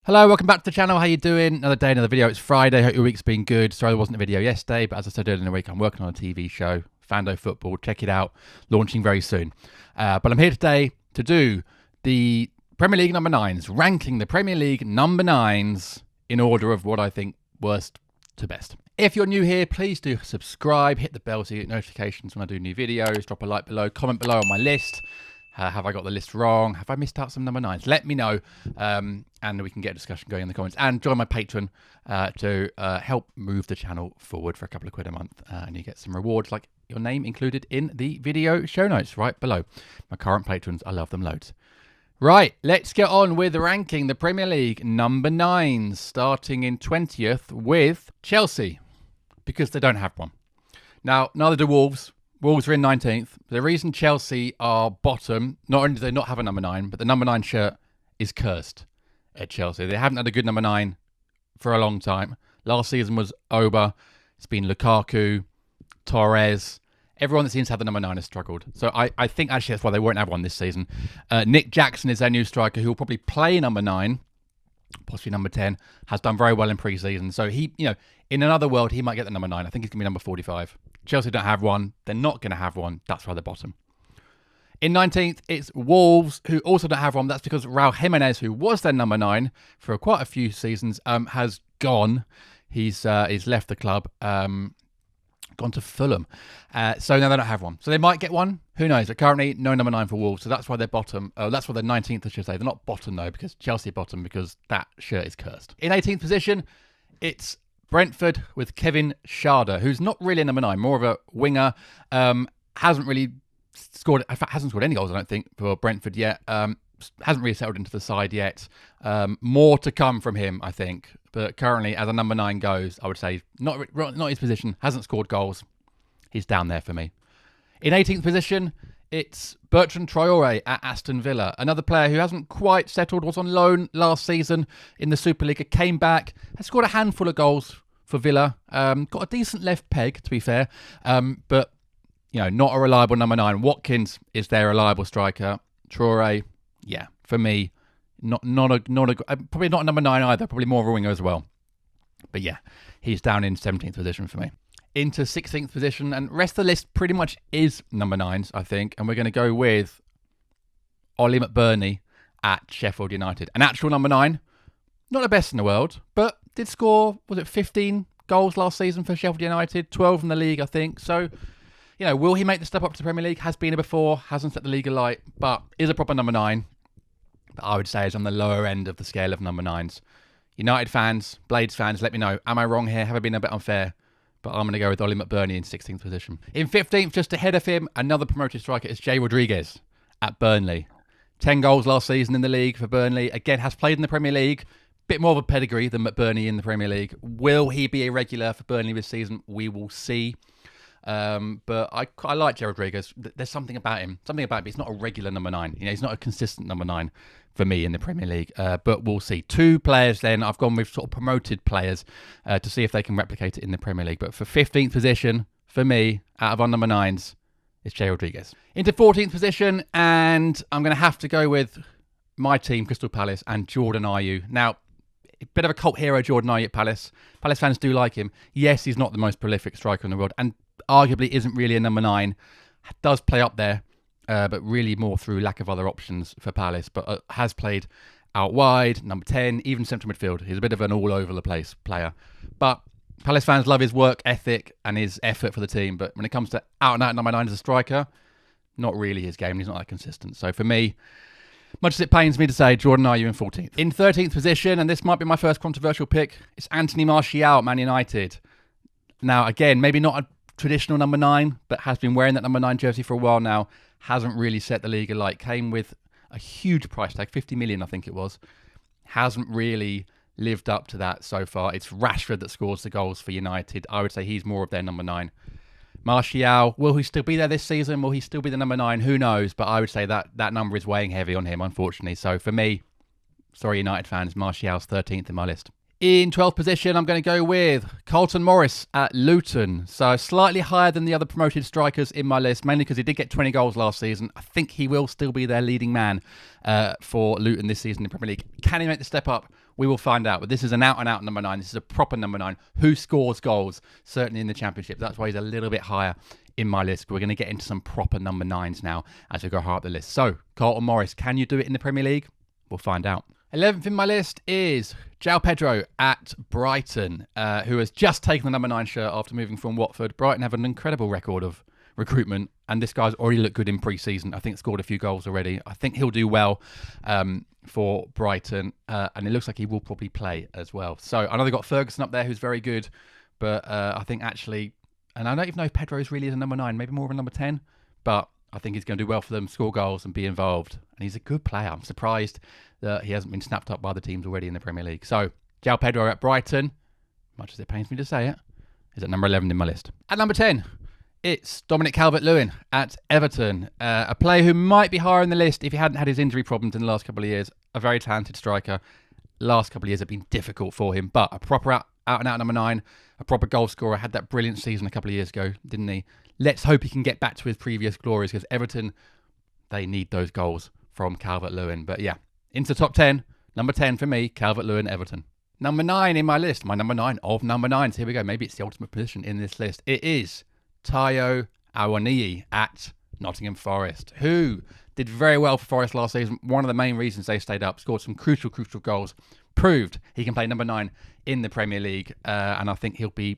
Hello, welcome back to the channel. How you doing? Another day, another video. It's Friday. Hope your week's been good. Sorry there wasn't a video yesterday, but as I said earlier in the week, I'm working on a TV show, Fando Football. Check it out. Launching very soon. But I'm here today to do the Premier League number 9s, ranking the Premier League number 9s in order of what I think worst to best. If you're new here, please do subscribe, hit the bell so you get notifications when I do new videos, drop a like below, comment below on my list. Have I got the list wrong? Have I missed out some number 9s? Let me know, and we can get a discussion going in the comments. And join my Patreon to help move the channel forward for a couple of quid a month. And you get some rewards like your name included in the video show notes right below. My current patrons, I love them loads. Right, let's get on with ranking the Premier League number 9s, starting in 20th with Chelsea, because they don't have one. Now, neither do Wolves. Wolves are in 19th. The reason Chelsea are bottom, not only do they not have a number 9, but the number 9 shirt is cursed at Chelsea. They haven't had a good number 9 for a long time. Last season was Oba. It's been Lukaku, Torres. Everyone that seems to have the number 9 has struggled. So I think actually that's why they won't have one this season. Nick Jackson is their new striker who will probably play number 9, possibly number 10, has done very well in pre-season. So he, in another world, he might get the number 9. I think he's going to be number 45. Chelsea don't have one. They're not going to have one. That's why they're bottom. In 19th, it's Wolves, who also don't have one. That's because Raul Jimenez, who was their number 9 for quite a few seasons, has gone. He's left the club, gone to Fulham. So now they don't have one. So they might get one. Who knows? But currently, no number 9 for Wolves. So that's why they're bottom. That's why they're 19th, I should say. They're not bottom, though, because Chelsea are bottom because that shirt is cursed. In 18th position, it's Brentford with Kevin Schade, who's not really a number 9, more of a winger. Hasn't really scored, in fact, hasn't scored any goals, I don't think, for Brentford yet. Hasn't really settled into the side yet. More to come from him, I think. But currently, as a number 9 goes, I would say not his position, hasn't scored goals. He's down there for me. In 18th position, it's Bertrand Traore at Aston Villa. Another player who hasn't quite settled, was on loan last season in the Superliga, came back, has scored a handful of goals for Villa. Got a decent left peg, to be fair. But, not a reliable number 9. Watkins is their reliable striker. Traore, yeah, for me, probably not a number 9 either. Probably more of a winger as well. But yeah, he's down in 17th position for me. Into 16th position, and rest of the list pretty much is number 9s, I think. And we're going to go with Ollie McBurney at Sheffield United. An actual number 9, not the best in the world, but did score, 15 goals last season for Sheffield United, 12 in the league, I think. So, will he make the step up to the Premier League? Has been here before, hasn't set the league alight, but is a proper number 9. But I would say is on the lower end of the scale of number 9s. United fans, Blades fans, let me know. Am I wrong here? Have I been a bit unfair? But I'm going to go with Ollie McBurney in 16th position. In 15th, just ahead of him, another promoted striker is Jay Rodriguez at Burnley. 10 goals last season in the league for Burnley. Again, has played in the Premier League. Bit more of a pedigree than McBurney in the Premier League. Will he be a regular for Burnley this season? We will see. But I like Jay Rodriguez. There's something about him. He's not a regular number 9. He's not a consistent number 9 for me in the Premier League. But we'll see. 2 players then. I've gone with sort of promoted players to see if they can replicate it in the Premier League. But for 15th position, for me, out of our number 9s, it's Jay Rodriguez. Into 14th position, and I'm going to have to go with my team, Crystal Palace, and Jordan Ayew. Now, a bit of a cult hero, Jordan Ayew at Palace. Palace fans do like him. Yes, he's not the most prolific striker in the world, and arguably isn't really a number 9. Does play up there, but really more through lack of other options for Palace. But has played out wide, number 10, even central midfield. He's a bit of an all-over-the-place player. But Palace fans love his work ethic and his effort for the team. But when it comes to out-and-out number 9 as a striker, not really his game. He's not that consistent. So for me, much as it pains me to say, Jordan Ayew in 14th. In 13th position, and this might be my first controversial pick, it's Anthony Martial at Man United. Now, again, maybe not a traditional number 9, but has been wearing that number 9 jersey for a while now. Hasn't really set the league alight. Came with a huge price tag, 50 million, I think it was. Hasn't really lived up to that so far. It's Rashford that scores the goals for United. I would say he's more of their number 9. Martial, will he still be there this season? Will he still be the number 9? Who knows? But I would say that number is weighing heavy on him, unfortunately. So for me, sorry United fans, Martial's 13th in my list. In 12th position, I'm going to go with Carlton Morris at Luton. So slightly higher than the other promoted strikers in my list, mainly because he did get 20 goals last season. I think he will still be their leading man for Luton this season in the Premier League. Can he make the step up? We will find out. But this is an out-and-out number 9. This is a proper number 9 who scores goals, certainly in the Championship. That's why he's a little bit higher in my list. We're going to get into some proper number 9s now as we go higher up the list. So, Carlton Morris, can you do it in the Premier League? We'll find out. 11th in my list is João Pedro at Brighton, who has just taken the number 9 shirt after moving from Watford. Brighton have an incredible record of recruitment, and this guy's already looked good in pre-season. I think scored a few goals already. I think he'll do well for Brighton, and it looks like he will probably play as well. So I know they've got Ferguson up there who's very good, but I think actually, and I don't even know if Pedro's really is a number 9, maybe more of a number 10, but I think he's going to do well for them, score goals and be involved. And he's a good player. I'm surprised that he hasn't been snapped up by the teams already in the Premier League. So, João Pedro at Brighton, much as it pains me to say it, is at number 11 in my list. At number 10, it's Dominic Calvert-Lewin at Everton. A player who might be higher in the list if he hadn't had his injury problems in the last couple of years. A very talented striker. Last couple of years have been difficult for him, but a proper out-and-out number 9, a proper goal scorer. Had that brilliant season a couple of years ago, didn't he? Let's hope he can get back to his previous glories, because Everton, they need those goals from Calvert-Lewin. But yeah, into top 10. Number 10 for me, Calvert-Lewin, Everton. Number 9 in my list. My number 9 of number 9s. Here we go. Maybe it's the ultimate position in this list. It is Tayo Awoniyi at Nottingham Forest, who did very well for Forest last season. One of the main reasons they stayed up. Scored some crucial goals. Proved he can play number 9 in the Premier League. And I think he'll be,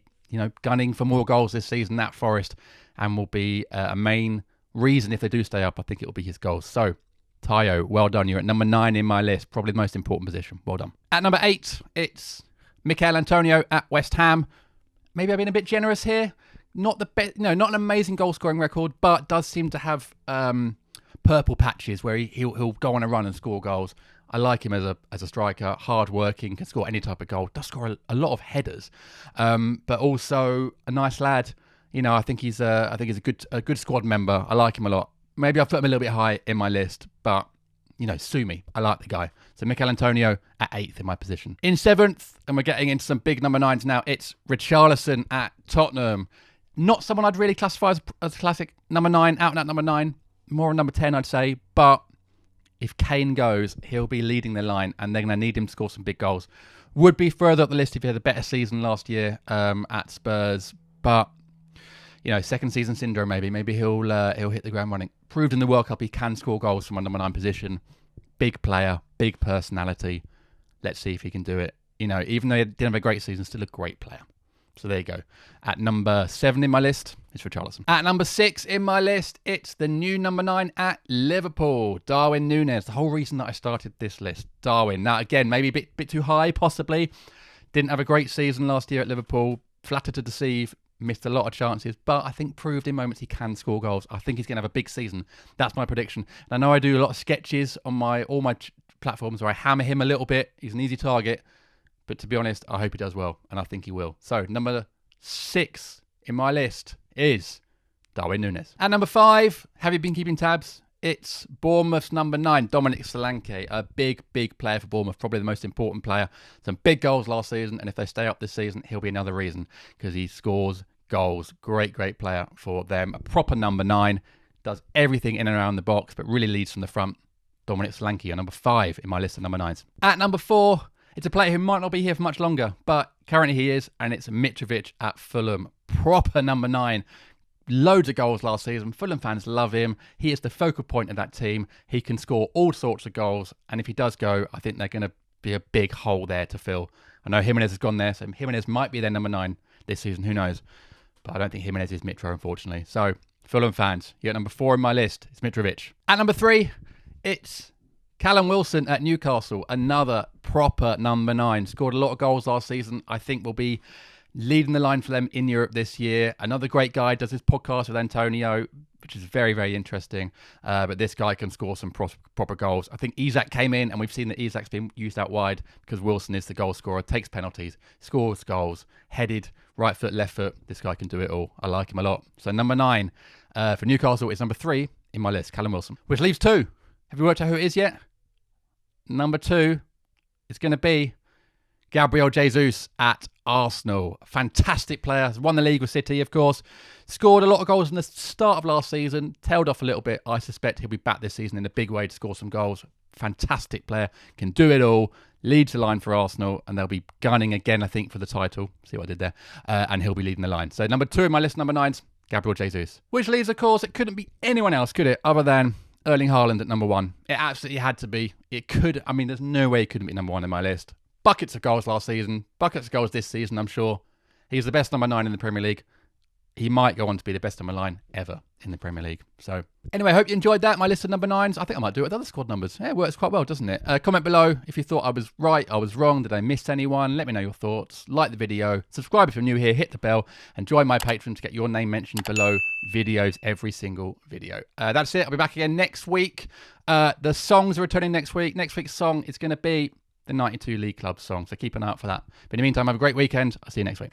gunning for more goals this season at Forest, and will be a main reason if they do stay up. I think it will be his goals. So, Tayo, well done. You're at number 9 in my list. Probably the most important position. Well done. At number 8, it's Michail Antonio at West Ham. Maybe I've been a bit generous here. Not the best, not an amazing goal scoring record, but does seem to have purple patches where he'll go on a run and score goals. I like him as a striker, hard working, can score any type of goal. Does score a lot of headers, but also a nice lad. I think he's a good squad member. I like him a lot. Maybe I've put him a little bit high in my list, but sue me. I like the guy. So Michail Antonio at 8th in my position. In 7th, and we're getting into some big number 9s now, it's Richarlison at Tottenham. Not someone I'd really classify as a classic number 9, out and out number 9. More a number 10, I'd say. But if Kane goes, he'll be leading the line, and they're going to need him to score some big goals. Would be further up the list if he had a better season last year at Spurs, but second season syndrome maybe. Maybe he'll hit the ground running. Proved in the World Cup he can score goals from a number 9 position. Big player, big personality. Let's see if he can do it. Even though he didn't have a great season, still a great player. So there you go. At number 7 in my list, it's Richarlison. At number 6 in my list, it's the new number 9 at Liverpool, Darwin Núñez. The whole reason that I started this list, Darwin. Now, again, maybe a bit too high, possibly. Didn't have a great season last year at Liverpool. Flattered to deceive. Missed a lot of chances, but I think proved in moments he can score goals. I think he's going to have a big season. That's my prediction. And I know I do a lot of sketches on all my platforms where I hammer him a little bit. He's an easy target. But to be honest, I hope he does well, and I think he will. So, number 6 in my list is Darwin Núñez. At number 5, have you been keeping tabs? It's Bournemouth's number 9, Dominic Solanke. A big player for Bournemouth, probably the most important player. Some big goals last season, and if they stay up this season, he'll be another reason, because he scores goals. Great player for them. A proper number 9, does everything in and around the box, but really leads from the front. Dominic Solanke, number 5 in my list of number 9s. At number 4, it's a player who might not be here for much longer, but currently he is, and it's Mitrovic at Fulham. Proper number 9. Loads of goals last season. Fulham fans love him. He is the focal point of that team. He can score all sorts of goals, and if he does go, I think they're going to be a big hole there to fill. I know Jimenez has gone there, so Jimenez might be their number 9 this season. Who knows? But I don't think Jimenez is Mitro, unfortunately. So, Fulham fans, you're at number 4 in my list. It's Mitrovic. At number 3, it's Callum Wilson at Newcastle, another proper number 9. Scored a lot of goals last season. I think will be leading the line for them in Europe this year. Another great guy, does his podcast with Antonio, which is very interesting. But this guy can score some proper goals. I think Isak came in, and we've seen that Isak's been used out wide because Wilson is the goal scorer, takes penalties, scores goals, headed, right foot, left foot. This guy can do it all. I like him a lot. So number 9 for Newcastle is number 3 in my list, Callum Wilson. Which leaves 2. Have you worked out who it is yet? Number 2 is going to be Gabriel Jesus at Arsenal. Fantastic player. Has won the league with City, of course. Scored a lot of goals in the start of last season. Tailed off a little bit. I suspect he'll be back this season in a big way to score some goals. Fantastic player. Can do it all. Leads the line for Arsenal. And they'll be gunning again, I think, for the title. See what I did there? And he'll be leading the line. So number 2 in my list, number 9's Gabriel Jesus. Which leaves, of course, it couldn't be anyone else, could it? Other than Erling Haaland at number 1. It absolutely had to be. It could. I mean, there's no way it couldn't be number 1 in my list. Buckets of goals last season. Buckets of goals this season, I'm sure. He's the best number 9 in the Premier League. He might go on to be the best number 9 ever in the Premier League. So, anyway, I hope you enjoyed that. My list of number 9s. I think I might do it with other squad numbers. Yeah, it works quite well, doesn't it? Comment below if you thought I was right, I was wrong. Did I miss anyone? Let me know your thoughts. Like the video. Subscribe if you're new here. Hit the bell. And join my Patreon to get your name mentioned below videos, every single video. That's it. I'll be back again next week. The songs are returning next week. Next week's song is going to be the 92 League Club song. So keep an eye out for that. But in the meantime, have a great weekend. I'll see you next week.